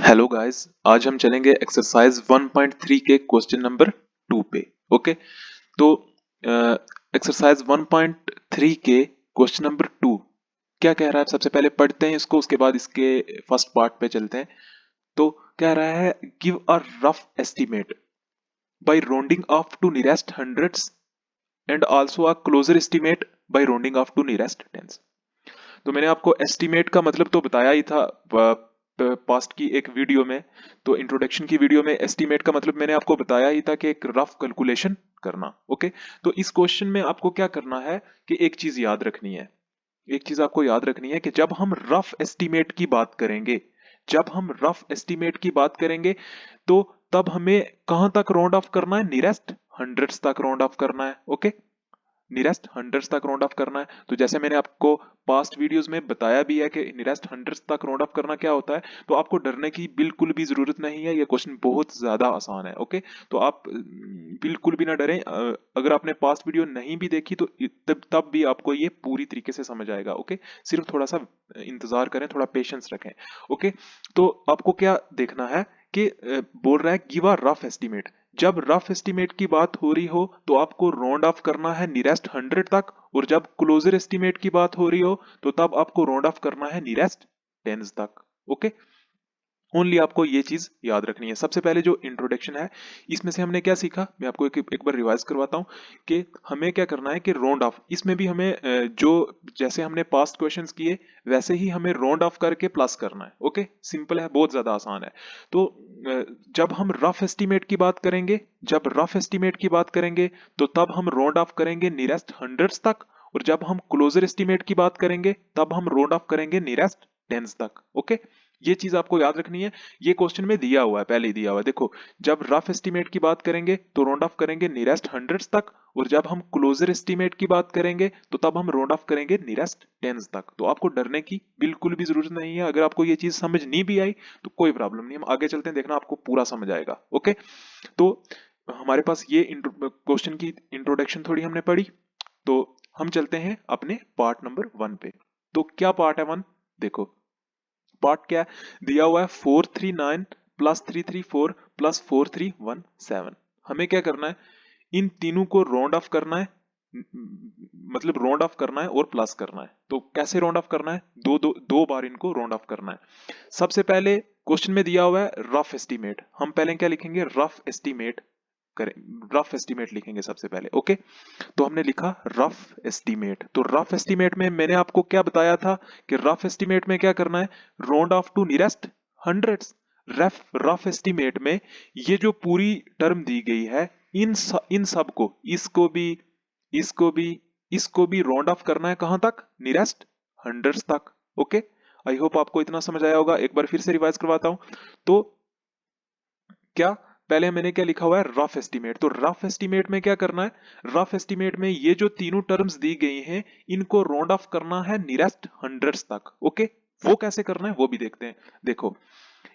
Hello guys, आज हम चलेंगे एक्सरसाइज 1.3 के क्वेश्चन नंबर 2 पे। ओके, तो एक्सरसाइज 1.3 के क्वेश्चन नंबर 2 क्या कह रहा है? सबसे पहले पढ़ते हैं इसको, उसके बाद इसके फर्स्ट पार्ट पे चलते हैं। तो कह रहा है give a rough estimate by rounding off to nearest hundreds and also a closer estimate by rounding off to nearest tens. तो मैंने आपको एस्टिमेट का मतलब तो बताया ही था पास्ट की एक वीडियो में। तो इंट्रोडक्शन की वीडियो में एस्टिमेट का मतलब मैंने आपको बताया ही था कि एक रफ कैलकुलेशन करना। ओके, तो इस क्वेश्चन में आपको क्या करना है कि एक चीज याद रखनी है। एक चीज आपको याद रखनी है कि जब हम रफ एस्टिमेट की बात करेंगे, जब हम रफ एस्टिमेट की बात करेंगे तो तब हमें कहां तक राउंड ऑफ करना है? नियरेस्ट हंड्रेड्स तक राउंड ऑफ करना है। ओके, नियरेस्ट हंड्रेड्स तक राउंड ऑफ करना है। तो जैसे मैंने आपको पास्ट वीडियोस में बताया भी है कि नियरेस्ट हंड्रेड्स तक राउंड ऑफ करना क्या होता है, तो आपको डरने की बिल्कुल भी जरूरत नहीं है। ये क्वेश्चन बहुत ज्यादा आसान है। ओके, तो आप बिल्कुल भी ना डरें। अगर आपने पास्ट वीडियो नहीं भी देखी तो तब भी आपको ये पूरी तरीके से समझ आएगा। ओके, सिर्फ थोड़ा सा इंतजार करें, थोड़ा पेशेंस रखें। ओके, तो आपको क्या देखना है कि बोल रहा है गिव अ रफ एस्टिमेट। जब रफ एस्टिमेट की बात हो रही हो तो आपको राउंड ऑफ करना है नियरेस्ट हंड्रेड तक, और जब क्लोजर एस्टिमेट की बात हो रही हो तो तब आपको राउंड ऑफ करना है नियरेस्ट टेंस तक। ओके, ओनली आपको ये चीज याद रखनी है। सबसे पहले जो इंट्रोडक्शन है, इसमें से हमने क्या सीखा, मैं आपको एक बार रिवाइज करवाता हूँ कि हमें क्या करना है कि राउंड ऑफ, इसमें भी हमें जो जैसे हमने पास्ट क्वेश्चंस किए वैसे ही हमें राउंड ऑफ करके प्लस करना है। ओके, सिंपल है, बहुत ज्यादा आसान है। तो जब हम रफ एस्टिमेट की बात करेंगे, जब रफ एस्टिमेट की बात करेंगे तो तब हम राउंड ऑफ करेंगे नियरेस्ट हंड्रेड्स तक, और जब हम क्लोजर एस्टिमेट की बात करेंगे तब हम राउंड ऑफ करेंगे नियरेस्ट टेंस तक। ओके, ये चीज आपको याद रखनी है। ये क्वेश्चन में दिया हुआ है, पहले ही दिया हुआ है। देखो, जब रफ एस्टिमेट की बात करेंगे तो राउंड ऑफ करेंगे नियरेस्ट हंड्रेड्स तक, और जब हम क्लोजर एस्टिमेट की बात करेंगे तो तब हम राउंड ऑफ करेंगे नियरेस्ट टेंस तक। तो आपको डरने की बिल्कुल भी जरूरत नहीं है। अगर आपको ये चीज समझ नहीं भी आई तो कोई प्रॉब्लम नहीं, हम आगे चलते हैं, देखना आपको पूरा समझ आएगा। ओके, तो हमारे पास ये क्वेश्चन की इंट्रोडक्शन थोड़ी हमने पढ़ी, तो हम चलते हैं अपने पार्ट नंबर 1 पे। तो क्या पार्ट है 1? देखो, पार्ट क्या है? दिया हुआ है 439 प्लस 334 प्लस 4317। हमें क्या करना है? इन तीनों को राउंड ऑफ करना है, मतलब राउंड ऑफ करना है और प्लस करना है। तो कैसे राउंड ऑफ करना है? दो बार इनको राउंड ऑफ करना है। सबसे पहले क्वेश्चन में दिया हुआ है रफ एस्टिमेट, हम पहले क्या लिखेंगे? रफ एस्टिमेट करें, रफ एस्टिमेट लिखेंगे सबसे पहले। ओके, तो हमने लिखा रफ एस्टिमेट। तो रफ एस्टिमेट में मैंने आपको क्या बताया था कि रफ एस्टिमेट में क्या करना है? Round off to nearest hundreds. Rough estimate में ये जो पूरी टर्म दी गई है, इन सब को, इसको भी, इसको भी, इसको भी राउंड ऑफ करना है कहां तक? नियरेस्ट हंड्रेड्स तक। ओके, आई होप आपको इतना समझ आया होगा। एक बार फिर से रिवाइज करवाता हूं। तो क्या, पहले मैंने क्या लिखा हुआ है? Rough estimate. तो रफ एस्टिमेट में क्या करना है? रफ एस्टिमेट में ये जो तीनों टर्म्स दी गई हैं इनको राउंड ऑफ करना है नियरेस्ट हंड्रेड्स तक। ओके, वो कैसे करना है वो भी देखते हैं। देखो,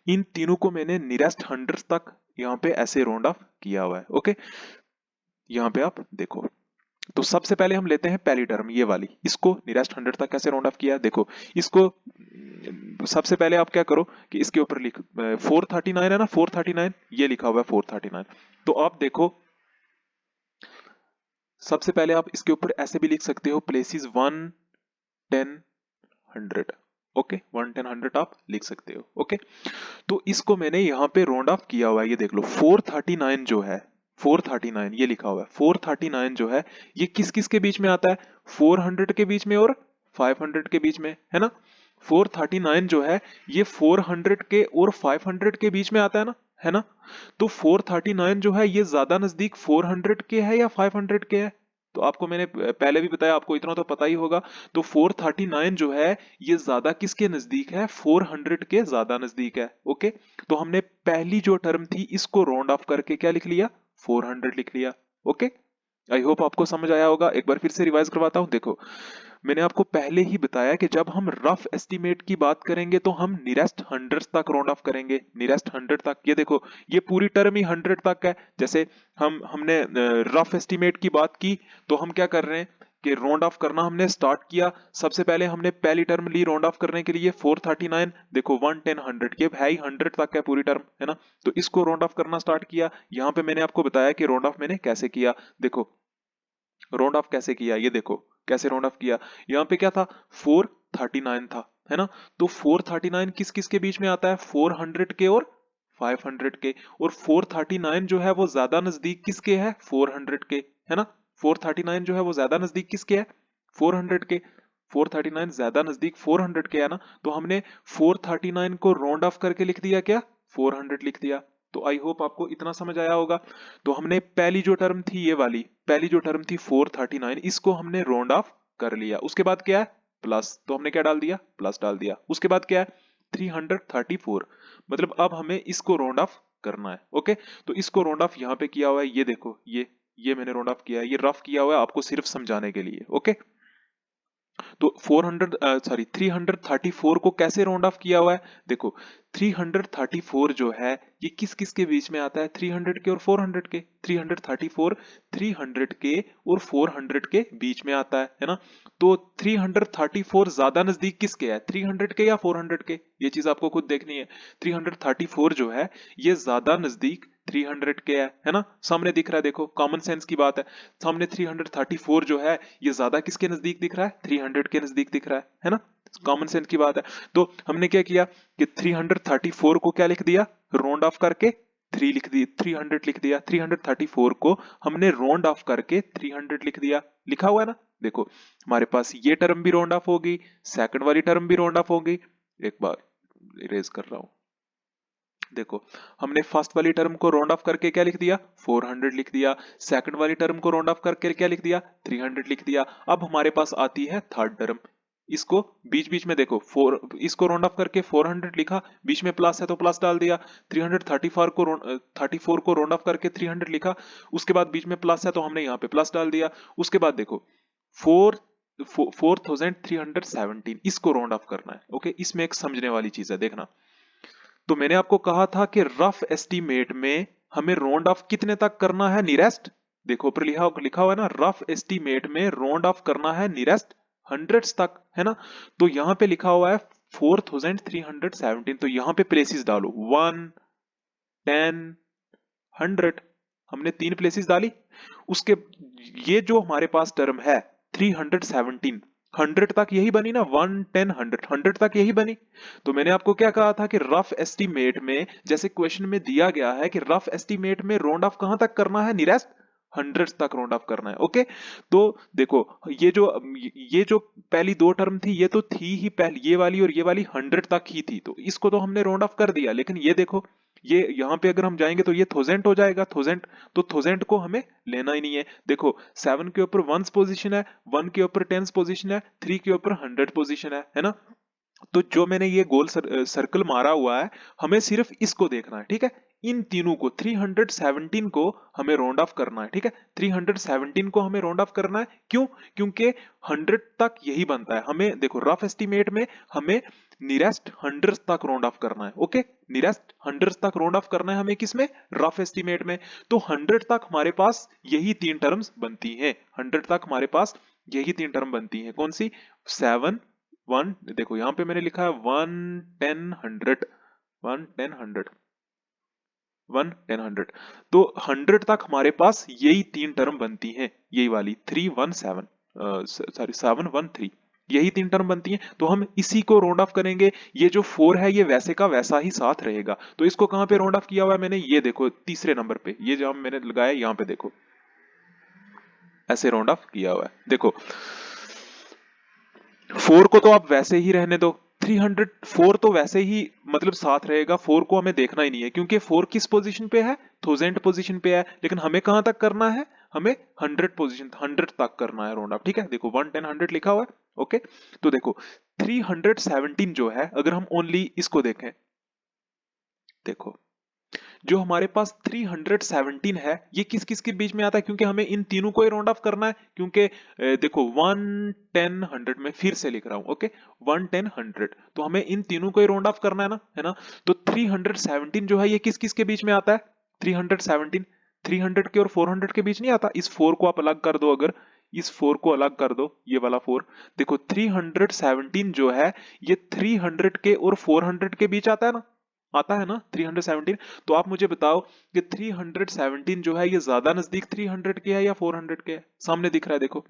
इन तीनों को मैंने नियरेस्ट हंड्रेड्स तक यहाँ पे ऐसे राउंड ऑफ किया हुआ है। ओके, यहाँ पे आप देखो, तो सबसे पहले हम लेते हैं पहली टर्म, ये वाली, इसको नियरेस्ट हंड्रेड तक कैसे राउंड ऑफ किया। देखो, इसको सबसे पहले आप क्या करो कि इसके ऊपर लिख 439 है ना, 439 ये लिखा हुआ है 439। तो आप देखो, सबसे पहले आप इसके ऊपर ऐसे भी लिख सकते हो प्लेसेस 1 10 100। ओके, 1 10 100 आप लिख सकते हो। ओके, तो इसको मैंने यहाँ पे राउंड ऑफ किया हुआ है। ये देख लो, 439 जो है, 439 ये लिखा हुआ है, 439 जो है ये किस किस के बीच में आता है? 400 के बीच में और 500 के बीच में, है ना। 439 जो है ये 400 के और 500 के बीच में आता है ना, है ना। तो 439 जो है ये ज्यादा नजदीक 400 के है या 500 के है? तो आपको मैंने पहले भी बताया, आपको इतना तो पता ही होगा। तो 439 जो है ये ज्यादा किसके नजदीक है? 400 के ज्यादा नजदीक है। ओके, तो हमने पहली जो टर्म थी इसको राउंड ऑफ करके क्या लिख लिया? 400 लिख लिया। ओके, आई होप आपको समझ आया होगा। एक बार फिर से रिवाइज करवाता हूं। देखो, मैंने आपको पहले ही बताया कि जब हम रफ एस्टिमेट की बात करेंगे तो हम नियरेस्ट हंड्रेड तक राउंड ऑफ करेंगे, नियरेस्ट हंड्रेड तक। ये देखो, ये पूरी टर्म ही 100 तक है। जैसे हमने रफ एस्टिमेट की बात की तो हम क्या कर रहे हैं कि राउंड ऑफ करना हमने स्टार्ट किया। सबसे पहले हमने पहली टर्म ली राउंड ऑफ करने के लिए 439, देखो 110 100 के है ही 100 तक है पूरी टर्म, है ना। तो इसको राउंड ऑफ करना स्टार्ट किया। यहाँ पे मैंने आपको बताया कि राउंड ऑफ मैंने कैसे किया। देखो राउंड ऑफ कैसे किया, ये देखो कैसे राउंड ऑफ किया। यहाँ पे क्या था, 439 था, है ना। तो 439 किस किस के बीच में आता है, 400 के और 500 के। और 439 जो है वो ज्यादा नजदीक किसके है, 400 के, है ना। 439 जो है वो ज्यादा नजदीक किसके है, 400 के। 439 ज्यादा नजदीक 400 के है ना। तो हमने 439 को राउंड ऑफ करके लिख दिया क्या, 400 लिख दिया। तो आई होप आपको इतना समझ आया होगा। तो हमने पहली जो टर्म थी, ये वाली पहली जो टर्म थी 439, इसको हमने राउंड ऑफ कर लिया। उसके बाद क्या है, प्लस, तो हमने क्या डाल दिया, प्लस डाल दिया। उसके बाद क्या है, 334, मतलब अब हमें इसको राउंड ऑफ करना है। ओके, तो इसको राउंड ऑफ यहाँ पे किया हुआ है, ये देखो ये मैंने राउंड ऑफ किया है, ये रफ किया हुआ है आपको सिर्फ समझाने के लिए। ओके, तो 334 को कैसे राउंड ऑफ किया हुआ है, देखो 334 जो है ये किस किस के बीच में आता है, 300 के और 400 के। 334 300 के और 400 के बीच में आता है ना। तो 334 ज्यादा नजदीक किसके है, 300 के या 400 के, ये चीज आपको खुद देखनी है। 334 जो है ये ज्यादा नजदीक 300 के है ना। सामने दिख रहा है, देखो कॉमन सेंस की बात है। सामने 334 जो है ये ज्यादा किसके नजदीक दिख रहा है, 300 के नजदीक दिख रहा है ना। कॉमन सेंस की बात है। तो हमने क्या किया कि 334 को क्या लिख दिया, राउंड ऑफ करके 3 लिख दी, 300 लिख दिया। 334 को हमने राउंड ऑफ करके 300 लिख दिया, लिखा हुआ है ना। देखो हमारे पास ये टर्म भी राउंड ऑफ होगी, सेकंड वाली टर्म भी राउंड ऑफ होगी। एक बार इरेज कर रहा हूं, देखो हमने फर्स्ट वाली टर्म को राउंड ऑफ करके क्या लिख दिया, 400 लिख दिया। सेकंड वाली टर्म को राउंड ऑफ करके क्या लिख दिया, 300 लिख दिया। अब हमारे पास आती है थर्ड टर्म, इसको बीच बीच में देखो इसको राउंड ऑफ करके 400 लिखा, बीच में प्लस है तो प्लस डाल दिया। 334 को 34 को राउंड ऑफ करके 300 लिखा, उसके बाद बीच में प्लस है तो हमने यहाँ पे प्लस डाल दिया। उसके बाद देखो 4317 इसको राउंड ऑफ करना है। ओके, इसमें एक समझने वाली चीज है, देखना। तो मैंने आपको कहा था कि रफ एस्टीमेट में हमें राउंड ऑफ कितने तक करना है, नियरेस्ट, देखो ऊपर लिखा हुआ है ना, रफ एस्टीमेट में राउंड ऑफ करना है नियरेस्ट हंड्रेड्स तक, है ना। तो यहां पे लिखा हुआ है 4317, तो यहां पे प्लेसेस डालो 1 10 100, हमने 3 प्लेसेस डाली। उसके ये जो हमारे पास टर्म है 317, 100 तक यही बनी ना, 1 10 100, 100 तक यही बनी। तो मैंने आपको क्या कहा था कि रफ एस्टीमेट में, जैसे क्वेश्चन में दिया गया है कि रफ एस्टीमेट में राउंड ऑफ कहां तक करना है, नियरेस्ट 100 तक राउंड ऑफ करना है। ओके, तो देखो ये जो पहली दो टर्म थी ये तो थी ही पहली, ये वाली और ये वाली 100 तक ही थी, तो इसको तो हमने राउंड ऑफ कर दिया। लेकिन ये देखो ये यहां पे अगर हम जाएंगे तो ये 1000 हो जाएगा, 1000, तो 1000 को हमें लेना ही नहीं है। देखो 7 के ऊपर 1 पोजीशन है, 1 के ऊपर 10 पोजीशन है, 3 के ऊपर 100 पोजीशन है ना। तो जो मैंने ये गोल सर्कल मारा हुआ है, हमें सिर्फ इसको देखना है, ठीक है। इन तीनों को 317 को हमें राउंड ऑफ करना है, ठीक है। 317 को हमें राउंड ऑफ करना है, क्यों, क्योंकि 100 तक यही बनता है। हमें देखो रफ एस्टीमेट में हमें नियरेस्ट 100 तक राउंड ऑफ करना है। ओके, नियरेस्ट 100 तक राउंड ऑफ करना है हमें, किसमें, रफ एस्टीमेट में। तो 100 तक हमारे पास यही 3 टर्म्स बनती हैं, 100 तक हमारे पास यही 3 टर्म बनती हैं। कौन सी, 7 1, देखो यहां पे मैंने लिखा है 1 10 100, 1 10 100, 1 10 100। तो 100 तक हमारे पास यही 3 टर्म बनती हैं, यही वाली 317, सॉरी 713, यही 3 टर्म बनती हैं। तो हम इसी को राउंड ऑफ करेंगे। ये जो 4 है ये वैसे का वैसा ही साथ रहेगा। तो इसको कहां पे राउंड ऑफ किया हुआ है मैंने, ये देखो तीसरे नंबर पे, ये जो मैंने लगाया यहां पे देखो, ऐसे राउंड ऑफ किया हुआ है। देखो 4 को तो आप वैसे ही रहने दो, 304 तो वैसे ही मतलब साथ रहेगा, 4 को हमें देखना ही नहीं है, क्योंकि 4 किस पोजीशन पे है, 1000 पोजीशन पे है। लेकिन हमें कहां तक करना है, हमें 100 पोजीशन 100 तक करना है राउंड ऑफ, ठीक है। देखो 1 10 100 लिखा हुआ है। ओके, तो देखो 317 जो है, अगर हम ओनली इसको देखें, देखो जो हमारे पास 317 है ये किस किस के बीच में आता है, क्योंकि हमें इन तीनों को ही राउंड ऑफ करना है। क्योंकि देखो 1 10 100 में फिर से लिख रहा हूं, ओके 1 10 100, तो हमें इन तीनों को ही राउंड ऑफ करना है ना। तो 317 जो है ये किस किस के बीच में आता है, 317 300 के और 400 के बीच नहीं आता। इस 4 को आप अलग कर दो, अगर इस 4 को अलग कर दो, ये वाला 4। देखो 317 जो है ये 300 के और 400 के बीच आता है ना, आता है ना 317। तो आप मुझे बताओ कि 317 जो है ये ज्यादा नजदीक 300 के है या 400 के है? सामने दिख रहा है, देखो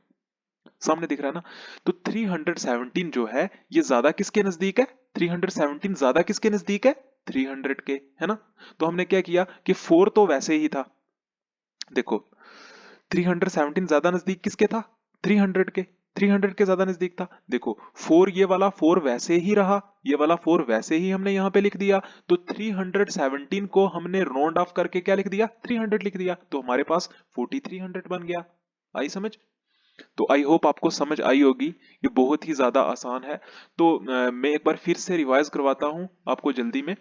सामने दिख रहा है ना। तो 317 जो है ये ज्यादा किसके नजदीक है? 317 ज्यादा किसके नजदीक है? 300 के, है ना। तो हमने क्या किया कि 4 तो वैसे ही था, देखो 317 ज्यादा नजदीक किसके था? 300 के, 300 के ज्यादा नजदीक था। देखो 4, ये वाला 4 वैसे ही रहा, ये वाला 4 वैसे ही हमने यहां पे लिख दिया। तो 317 को हमने राउंड ऑफ करके क्या लिख दिया? 300 लिख दिया। तो हमारे पास 4300 बन गया। आई समझ? तो आई होप आपको समझ आई होगी, ये बहुत ही ज्यादा आसान है। तो मैं एक बार फिर से रिवाइज करवाता हूं आपको जल्दी में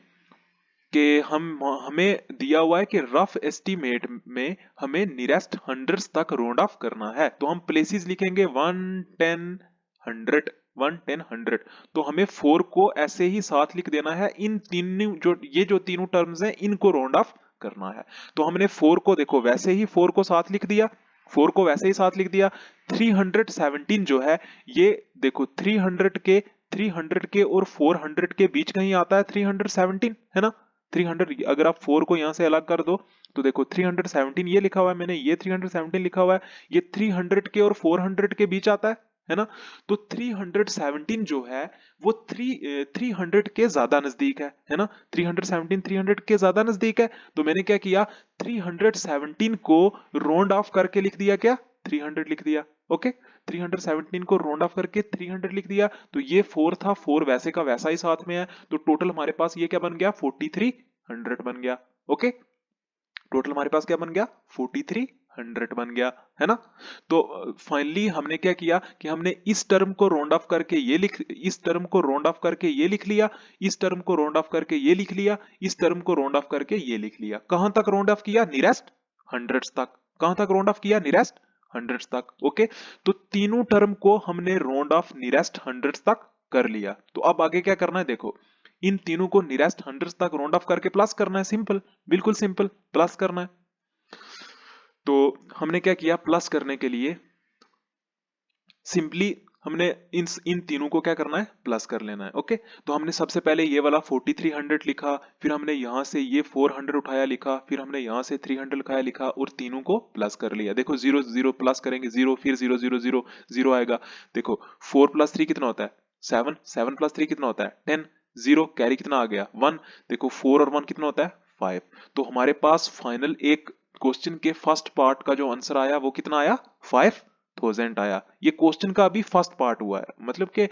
कि हमें दिया हुआ है कि रफ एस्टीमेट में हमें नियरेस्ट हंड्रेड्स तक राउंड ऑफ करना है। तो हम प्लेसेस लिखेंगे 1, 10, 100, 1, 10, 100। तो हमें 4 को ऐसे ही साथ लिख देना है, इन तीनों जो तीनों टर्म्स हैं इनको राउंड ऑफ करना है। तो हमने 4 को देखो वैसे ही 4 को साथ लिख दिया, 4 को वैसे ही साथ लिख दिया। 317 जो है ये देखो 300 के और 400 के बीच कहीं आता है 317, है ना। 300, अगर आप 4 को यहां से अलग कर दो तो देखो 317 ये लिखा हुआ है मैंने, ये 317 लिखा हुआ है, ये 300 के और 400 के बीच आता है ना। तो 317 जो है वो 300 के ज्यादा नजदीक है ना। 317 300 के ज्यादा नजदीक है। तो मैंने क्या किया, 317 को राउंड ऑफ करके लिख दिया, क्या 300 लिख दिया। ओके, 317 को राउंड ऑफ करके 300 लिख दिया। तो ये 4 था, 4 वैसे का वैसा ही साथ में है। तो टोटल हमारे पास ये क्या बन गया, 4300 बन गया। ओके, टोटल हमारे पास क्या बन गया, 4300 बन गया, है ना। तो फाइनली हमने क्या किया कि हमने इस टर्म को राउंड ऑफ करके ये इस टर्म को राउंड ऑफ करके ये लिख लिया, इस टर्म को राउंड ऑफ करके ये लिख लिया, इस टर्म को राउंड ऑफ करके ये लिख लिया। कहां तक राउंड ऑफ किया, नियरेस्ट हंड्रेड्स तक। कहां तक राउंड ऑफ किया, नियरेस्ट हंड्रेड्स तक। ओके, तो तीनों टर्म को हमने राउंड ऑफ नियरेस्ट हंड्रेड्स तक कर लिया। तो अब आगे क्या करना है, देखो इन तीनों को नियरेस्ट हंड्रेड्स तक राउंड ऑफ करके प्लस करना है। सिंपल, बिल्कुल सिंपल, प्लस करना है। तो हमने क्या किया, प्लस करने के लिए सिंपली हमने इन तीनों को क्या करना है, प्लस कर लेना है। ओके, तो हमने सबसे पहले ये वाला 4300 लिखा, फिर हमने यहां से ये 400 उठाया लिखा, फिर हमने यहां से 300 उठाया लिखा और तीनों को प्लस कर लिया। देखो 0 0 प्लस करेंगे 0, फिर 0 0 0 0 आएगा। देखो 4 + 3 कितना होता है, 7, 7 + 3 कितना होता है, 10, 0 कैरी कितना आ गया, 1। देखो 4 और 1 कितना होता है, 5। तो हमारे पास फाइनल एक क्वेश्चन के फर्स्ट पार्ट का जो आंसर आया वो कितना आया, 5000 आया। ये क्वेश्चन का अभी फर्स्ट पार्ट हुआ है, मतलब कि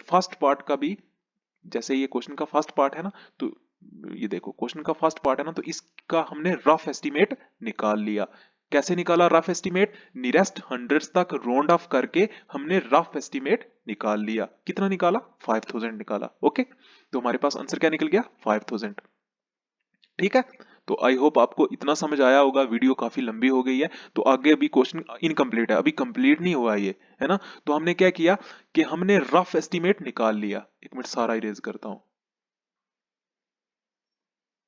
फर्स्ट पार्ट का भी, जैसे ये क्वेश्चन का फर्स्ट पार्ट है ना, तो ये देखो क्वेश्चन का फर्स्ट पार्ट है ना, तो इसका हमने रफ एस्टीमेट निकाल लिया। कैसे निकाला रफ एस्टीमेट, नियरेस्ट हंड्रेड्स तक राउंड ऑफ करके हमने रफ एस्टीमेट निकाल लिया। कितना निकाला, 5000 निकाला। ओके, तो हमारे पास आंसर क्या निकल गया, 5000। ठीक है, तो आई होप आपको इतना समझ आया होगा। वीडियो काफी लंबी हो गई है, तो आगे अभी क्वेश्चन इनकम्प्लीट है, अभी कंप्लीट नहीं हुआ ये, है ना। तो हमने क्या किया कि हमने रफ एस्टीमेट निकाल लिया। एक मिनट सारा इरेज करता हूं।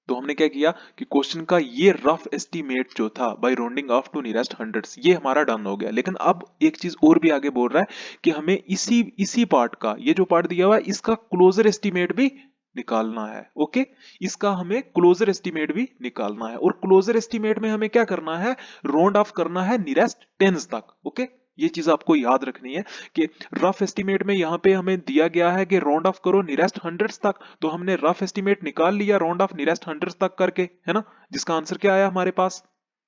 तो हमने क्या किया कि क्वेश्चन का ये रफ एस्टीमेट जो था by rounding off to nearest hundreds, ये हमारा डन हो गया। लेकिन अब एक चीज और भी आगे बोल रहा है कि हमें इसी पार्ट का, ये जो पार्ट दिया हुआ है इसका क्लोजर एस्टीमेट भी निकालना है। ओके, इसका हमें क्लोजर एस्टीमेट भी निकालना है, और क्लोजर एस्टीमेट में हमें क्या करना है, राउंड ऑफ करना है नियरेस्ट टेंस तक। ओके, ये चीज आपको याद रखनी है कि रफ एस्टीमेट में यहां पे हमें दिया गया है कि राउंड ऑफ करो नियरेस्ट हंड्रेड्स तक। तो हमने रफ एस्टीमेट निकाल लिया राउंड ऑफ नियरेस्ट हंड्रेड्स तक करके, है ना। जिसका आंसर क्या आया हमारे पास,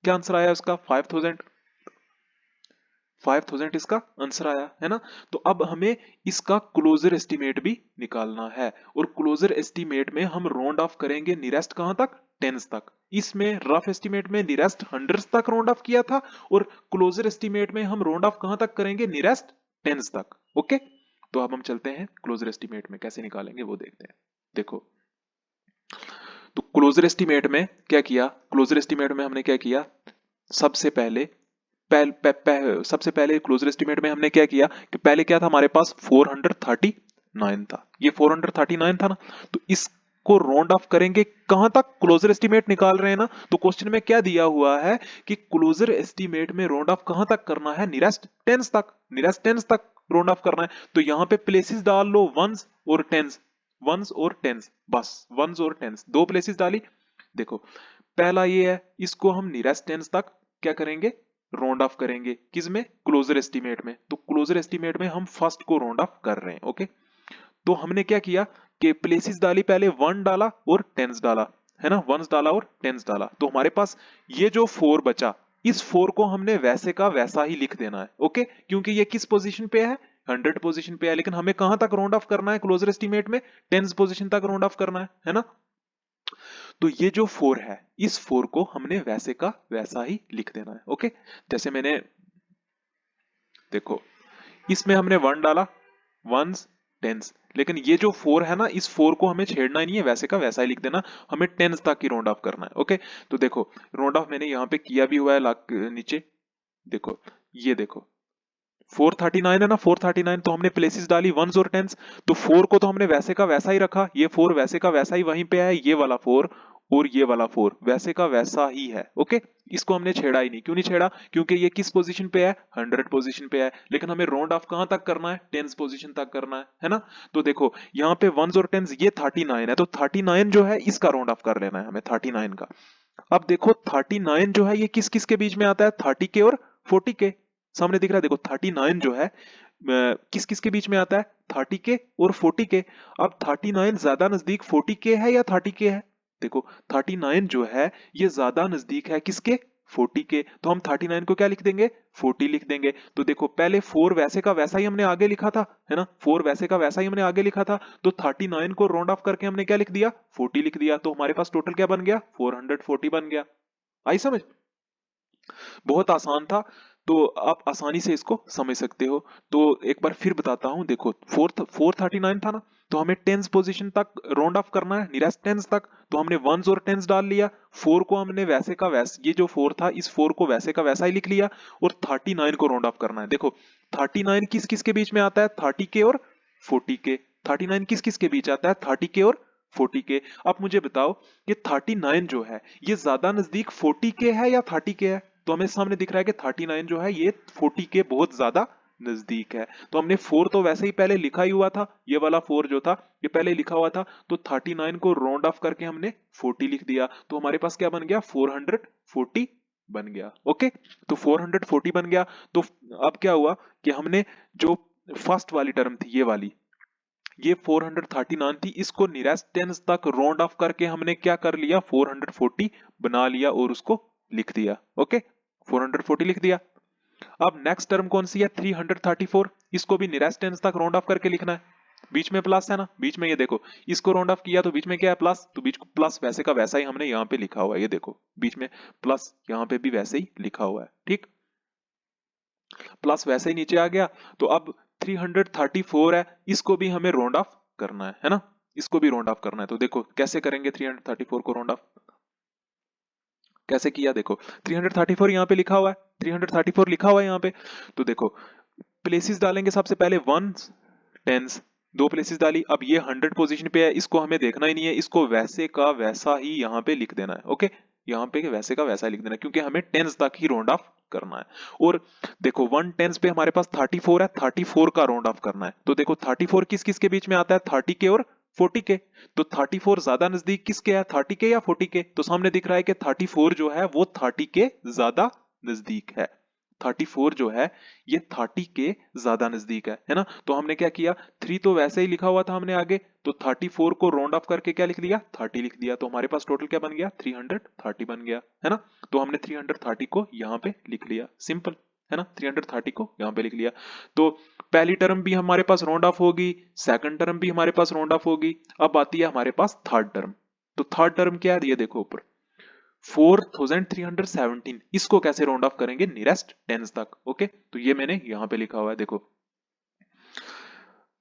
क्या आंसर आया उसका, 5000। 5000 इसका आंसर आया, है ना। तो अब हमें इसका क्लोजर एस्टीमेट भी निकालना है, और क्लोजर एस्टीमेट में हम राउंड ऑफ करेंगे नियरेस्ट कहां तक, टेंस तक। इसमें रफ एस्टीमेट में नियरेस्ट हंड्रेड्स तक राउंड ऑफ किया था, और क्लोजर एस्टीमेट में हम राउंड ऑफ कहां तक करेंगे, नियरेस्ट टेंस तक। ओके, तो अब हम चलते हैं क्लोजर एस्टीमेट में कैसे निकालेंगे वो देखते हैं। देखो, तो क्लोजर एस्टीमेट में क्या किया, क्लोजर एस्टीमेट में हमने क्या किया, सबसे पहले सबसे पहले क्लोजर एस्टीमेट में हमने क्या किया कि पहले क्या था हमारे पास 439 था, ये 439 था ना। तो को राउंड ऑफ करेंगे कहां तक, क्लोजर एस्टीमेट निकाल रहे हैं ना, तो क्वेश्चन में क्या दिया हुआ है कि क्लोजर एस्टीमेट में राउंड ऑफ कहां तक करना है, नियरेस्ट टेंस तक, नियरेस्ट टेंस तक राउंड ऑफ करना है। तो यहां पे प्लेसेस डाल लो वंस और टेंस, वंस और टेंस, बस वंस और टेंस, दो प्लेसेस डाली। देखो पहला ये है, इसको हम नियरेस्ट टेंस तक क्या करेंगे, राउंड ऑफ करेंगे, किसमें, क्लोजर एस्टीमेट में। तो क्लोजर एस्टीमेट में हम फर्स्ट को राउंड ऑफ कर रहे हैं। ओके, तो हमने क्या किया कि प्लेसेस डाली, पहले वन डाला और टेंस डाला, है ना, वंस डाला और टेंस डाला। तो हमारे पास ये जो फोर बचा, इस फोर को हमने वैसे का वैसा ही लिख देना है। ओके, क्योंकि ये किस पोजीशन पे है, 100 पोजीशन पे है, लेकिन हमें कहां तक राउंड ऑफ करना है क्लोजर एस्टीमेट में, टेंस पोजीशन तक राउंड ऑफ करना है ना। तो ये जो फोर है, इस फोर को हमने वैसे का वैसा ही लिख देना है। ओके, जैसे मैंने देखो इसमें हमने वन डाला, वंस टेंस, लेकिन ये जो फोर है ना, इस फोर को हमें छेड़ना ही नहीं है, वैसे का वैसा ही लिख देना, हमें टेंस तक ही राउंड ऑफ करना है। ओके, तो देखो राउंड ऑफ मैंने यहां पे किया भी हुआ है नीचे, देखो ये देखो 439 है ना, 439, तो हमने प्लेसेस डाली वंस और टेंस, तो फोर को तो हमने वैसे का वैसा ही रखा, ये फोर वैसे का वैसा ही वहीं पे है, ये वाला फोर और ये वाला फोर वैसे का वैसा ही है। ओके, इसको हमने छेड़ा ही नहीं, क्यों नहीं छेड़ा, क्योंकि ये किस पोजीशन पे है, 100 पोजीशन पे है, लेकिन हमें राउंड ऑफ कहां तक करना है, टेंस पोजीशन तक करना है ना। तो देखो यहाँ पे वंस और टेंस, ये 39 है, तो 39 जो है इसका राउंड ऑफ कर लेना है हमें, 39 का। अब देखो 39 जो है ये किस किस के बीच में आता है, 30 के और 40 के, सामने दिख रहा है, देखो 39 जो है किस किस के बीच में आता है, 30 के और 40 के। अब 39 ज्यादा नजदीक 40 के है या 30 के है, देखो 39 जो है ये ज्यादा नजदीक है किसके, 40 के, तो हम 39 को क्या लिख देंगे, 40 लिख देंगे। तो देखो पहले 4 वैसे का वैसा ही हमने आगे लिखा था, है ना, 4 वैसे का वैसा ही हमने आगे लिखा था, तो 39 को राउंड ऑफ करके हमने क्या लिख दिया, 40 लिख दिया, तो हमारे पास टोटल क्या बन गया, 440 बन गया। आई समझ, बहुत आसान था, तो आप आसानी से इसको समझ सकते हो। तो एक बार फिर बताता हूं, देखो 439 था ना, तो हमें टेंस पोजीशन तक राउंड ऑफ करना है, नियरेस्ट टेंस तक, तो हमने वंस और टेंस डाल लिया, फोर को हमने वैसे का वैसे, ये जो फोर था इस फोर को वैसे का वैसा ही लिख लिया, और 39 को राउंड ऑफ करना है। देखो 39 किस किस के बीच में आता है, 30 के और 40 के, 39 किस किस के बीच आता है, 30 के और 40 के। अब मुझे बताओ ये 39 जो है ये ज्यादा नजदीक 40 के है या 30 के है, तो हमें सामने दिख रहा है कि 39 जो है ये 40 के बहुत ज्यादा नजदीक है। तो हमने 4 तो वैसे ही पहले लिखा ही हुआ था, ये वाला 4 जो था ये पहले लिखा हुआ था, तो 39 को राउंड ऑफ करके हमने 40 लिख दिया, तो हमारे पास क्या बन गया, 440 बन गया। ओके, तो 440 बन गया। तो अब क्या हुआ कि हमने जो फर्स्ट वाली टर्म थी, ये 439 थी, इसको नियरेस्ट टेंस तक राउंड ऑफ करके हमने क्या कर लिया, 440 बना लिया और उसको लिख दिया। ओके, 440 लिख दिया। अब नेक्स्ट टर्म कौन सी है, 334, इसको भी नियरेस्ट टेंस तक राउंड ऑफ करके लिखना है, बीच में प्लस है ना, बीच में ये देखो इसको राउंड ऑफ किया तो बीच में क्या है, प्लस, तो बीच को प्लस वैसे का वैसा ही हमने यहाँ पे लिखा हुआ है, ये देखो बीच में प्लस, यहाँ पे भी वैसे ही लिखा हुआ है, ठीक, प्लस वैसे ही नीचे आ गया। तो अब 334 है, इसको भी हमें राउंड ऑफ करना है ना, इसको भी राउंड ऑफ करना है। तो देखो कैसे करेंगे 334 को राउंड ऑफ, कैसे किया, देखो 334 यहाँ पे लिखा हुआ है, 334 लिखा हुआ है यहाँ पे, तो देखो प्लेसेस डालेंगे, सबसे पहले वंस टेंस, दो प्लेसेस डाली, अब ये 100 पोजीशन पे है, इसको हमें देखना ही नहीं है, इसको वैसे का वैसा ही यहाँ पे लिख देना है। ओके, यहाँ पे वैसे का वैसा लिख देना है, क्योंकि हमें टेंस तक ही राउंड ऑफ करना है। और देखो वन टेंस पे हमारे पास 34 है, 34 का राउंड ऑफ करना है, तो देखो 34 किस किस के बीच में आता है, 30 के और 40 के, तो 34 ज्यादा नजदीक किसके है, 30 के या 40 के, तो सामने दिख रहा है कि 34 जो है वो 30 के ज्यादा नजदीक है, 34 जो है ये 30 के ज्यादा नजदीक है ना। तो हमने क्या किया, 3 तो वैसे ही लिखा हुआ था हमने आगे, तो 34 को राउंड ऑफ करके क्या लिख दिया, 30 लिख दिया, तो हमारे पास टोटल क्या बन गया, 330 बन गया, है ना। तो हमने 330 को यहाँ पे लिख लिया, सिंपल है ना, 330 को यहाँ पे लिख लिया। तो पहली टर्म भी हमारे पास राउंड ऑफ होगी, सेकंड टर्म भी हमारे पास राउंड ऑफ होगी, अब आती है हमारे पास थर्ड टर्म। तो थर्ड टर्म क्या है, ये देखो ऊपर 4317, इसको कैसे राउंड ऑफ करेंगे, नियरेस्ट टेंस तक। ओके, तो ये मैंने यहां पे लिखा हुआ है, देखो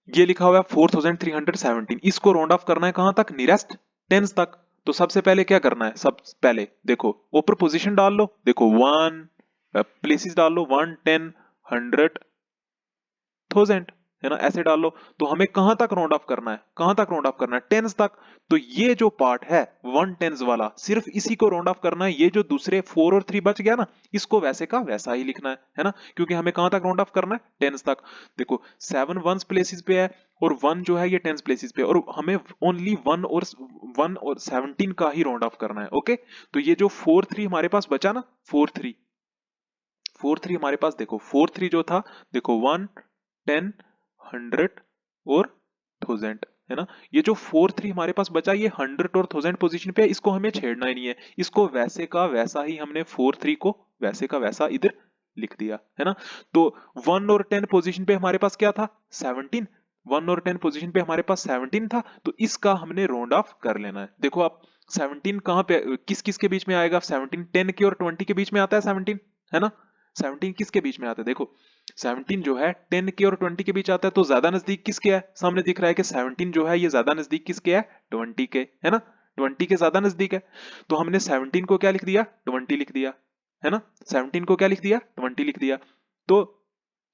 ये लिखा हुआ है 4317, इसको राउंड ऑफ करना है कहां तक, नियरेस्ट टेंस तक। तो सबसे पहले क्या करना है, सब पहले देखो ऊपर पोजीशन डाल लो, देखो 1 प्लेसेस डाल लो, 1 10 100 1000, है ना, ऐसे डाल लो। तो हमें कहां तक राउंड ऑफ करना है, कहां तक राउंड ऑफ करना है, टेंस तक। तो ये जो पार्ट है 1/10 वाला, सिर्फ इसी को राउंड ऑफ करना है। ये जो दूसरे 4 और 3 बच गया ना, इसको वैसे का वैसा ही लिखना है ना, क्योंकि हमें कहां तक राउंड ऑफ करना है, टेंस तक। देखो 7 वंस प्लेसेस पे है और 1 जो है ये टेंस प्लेसेस पे है, और हमें ओनली 1 और 17 का ही राउंड ऑफ करना है। ओके, तो ये जो 4 3 हमारे पास बचा ना, 4 3 हमारे पास, देखो 4 3 जो था, देखो 1 10 100 और 1000, है ना। ये जो 4 3 हमारे पास बचा, ये 100 और 1000 पोजीशन पे है, इसको हमें छेड़ना ही नहीं है। इसको वैसे का वैसा ही हमने 4 3 को वैसे का वैसा इधर लिख दिया, है ना। तो 1 और 10 पोजीशन पे हमारे पास क्या था, 17। 1 और 10 पोजीशन पे हमारे पास 17 था, तो इसका हमने राउंड ऑफ कर लेना है। देखो आप 17 कहां पे, किस किस के बीच में आएगा, 17 10 के और 20 के बीच में आता है 17, है ना। 17 किसके बीच में आता है, देखो 17 जो है 10 के और 20 के बीच आता है, तो ज्यादा नजदीक किसके है, सामने दिख रहा है कि 17 जो है ये ज्यादा नजदीक किसके है, 20 के, है ना। 20 के ज्यादा नजदीक है, तो हमने 17 को क्या लिख दिया, 20 लिख दिया, है ना। 17 को क्या लिख दिया, 20 लिख दिया। तो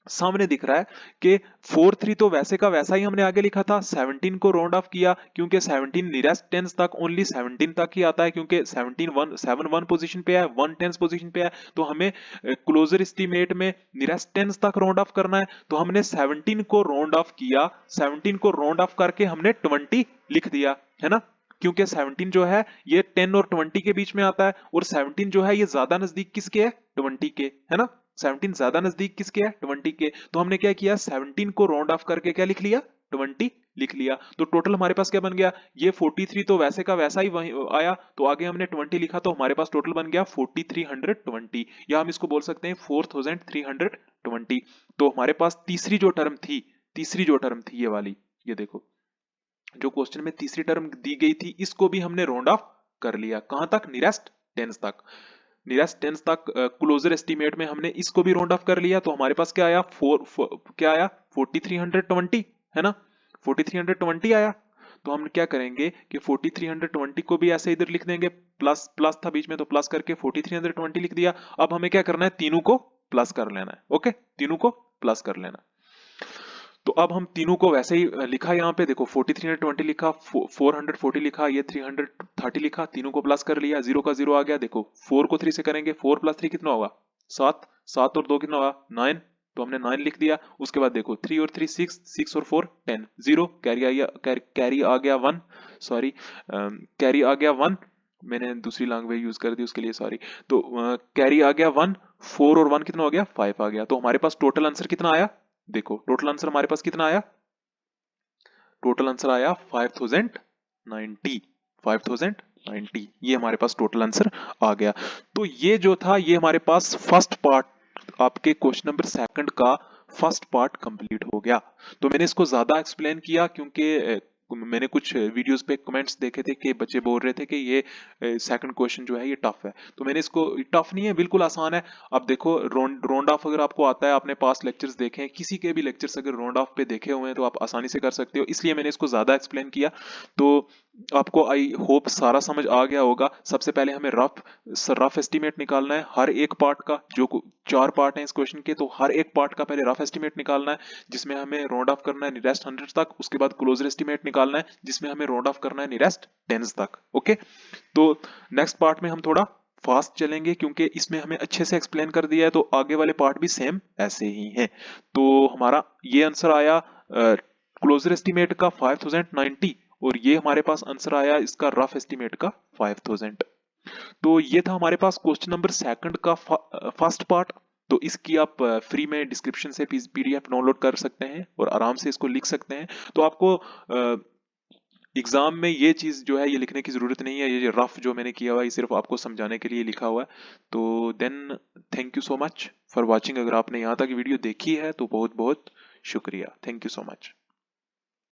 सामने दिख रहा है कि 4 3 तो वैसे का वैसा ही हमने आगे लिखा था, 17 को राउंड ऑफ किया, क्योंकि 17 नियरेस्ट टेंस तक ओनली 17 तक ही आता है, क्योंकि 7 1 पोजीशन पे है, 1 टेंस पोजीशन पे है, तो हमें क्लोजर एस्टीमेट में नियरेस्ट टेंस तक राउंड ऑफ करना है। तो हमने 17 को राउंड ऑफ किया, 17 को राउंड ऑफ करके हमने 20 लिख दिया, है ना, क्योंकि 17 जो है ये 10 और 20 के बीच में आता है, और 17 जो है ये ज्यादा नजदीक किसके है, 20 के, है ना। 17 ज्यादा नजदीक किसके है, 20 के। तो हमने क्या किया, 17 को राउंड ऑफ करके क्या लिख लिया, 20 लिख लिया। तो टोटल हमारे पास क्या बन गया, ये 43 तो वैसे का वैसा ही वही आया, तो आगे हमने 20 लिखा, तो हमारे पास टोटल बन गया 4320, या हम इसको बोल सकते हैं 4320। तो हमारे पास तीसरी जो टर्म थी ये वाली, ये देखो जो क्वेश्चन में तीसरी टर्म दी गई थी, इसको भी हमने राउंड ऑफ कर लिया, कहां तक, नियरेस्ट टेंस तक। नियरेस्ट टेंस तक क्लोजर एस्टीमेट में हमने इसको भी राउंड ऑफ कर लिया, तो हमारे पास क्या आया, क्या आया, 4320, है ना, 4320 आया। तो हम क्या करेंगे कि 4320 को भी ऐसे इधर लिख देंगे, प्लस प्लस था बीच में, तो प्लस करके 4320 लिख दिया। अब हमें क्या करना है, तीनों को प्लस कर लेना है। ओके, तीनों को प्लस कर लेना। तो अब हम तीनों को वैसे ही लिखा, यहाँ पे देखो 4320 लिखा, 440 लिखा, ये 330 लिखा, तीनों को प्लस कर लिया, 0 का 0 आ गया। देखो 4 को 3 से करेंगे, 4 + 3 कितना होगा, 7, 7 और 2 कितना होगा, 9, तो हमने 9 लिख दिया। उसके बाद देखो 3 और 3 6, 6 और 4 10, 0 कैरी आ गया 1, सॉरी कैरी आ गया 1, मैंने दूसरी लैंग्वेज यूज कर दी उसके लिए, सॉरी। तो कैरी आ गया 1, 4 और 1 कितना हो गया, 5 आ गया। तो हमारे पास टोटल आंसर कितना आया, देखो टोटल आंसर हमारे पास कितना आया, टोटल आंसर आया 5090, ये हमारे पास टोटल आंसर आ गया। तो ये जो था, ये हमारे पास फर्स्ट पार्ट, आपके क्वेश्चन नंबर सेकंड का फर्स्ट पार्ट कंप्लीट हो गया। तो मैंने इसको ज्यादा एक्सप्लेन किया, क्योंकि मैंने कुछ वीडियोस पे कमेंट्स देखे थे कि बच्चे बोल रहे थे कि ये सेकंड क्वेश्चन जो है ये टफ है। तो मैंने इसको, टफ नहीं है, बिल्कुल आसान है। अब देखो राउंड ऑफ अगर आपको आता है, आपने पास लेक्चर्स देखे हैं, किसी के भी लेक्चर्स अगर राउंड ऑफ पे देखे हुए हैं, तो आप आसानी से कर सकते हो, इसलिए मैंने इसको ज्यादा एक्सप्लेन किया। तो आपको आई होप सारा समझ आ गया होगा। सबसे पहले हमें रफ एस्टीमेट निकालना है हर एक पार्ट का, जो 4 पार्ट हैं इस क्वेश्चन के, तो हर एक पार्ट का पहले रफ एस्टीमेट निकालना है, जिसमें हमें राउंड ऑफ करना है नियरेस्ट 100 तक। उसके बाद क्लोजर एस्टीमेट निकालना है, जिसमें हमें राउंड ऑफ करना है नियरेस्ट 10 तक। ओके, तो नेक्स्ट पार्ट में हम थोड़ा फास्ट चलेंगे, क्योंकि इसमें हमें अच्छे से एक्सप्लेन कर दिया है, तो आगे वाले पार्ट भी सेम ऐसे ही हैं। तो हमारा ये आंसर आया क्लोजर एस्टीमेट का 5090, और ये हमारे पास आंसर आया इसका रफ एस्टीमेट का 5000। तो ये था हमारे पास क्वेश्चन नंबर सेकंड का फर्स्ट पार्ट। तो इसकी आप फ्री में डिस्क्रिप्शन से पीडीएफ डाउनलोड कर सकते हैं और आराम से इसको लिख सकते हैं। तो आपको एग्जाम में ये चीज जो है ये लिखने की जरूरत नहीं है, ये रफ जो मैंने किया हुआ है सिर्फ आपको समझाने के लिए लिखा हुआ है। तो then thank you so much for watching. अगर आपने यहाँ तक वीडियो देखी है तो बहुत बहुत शुक्रिया, थैंक यू सो मच।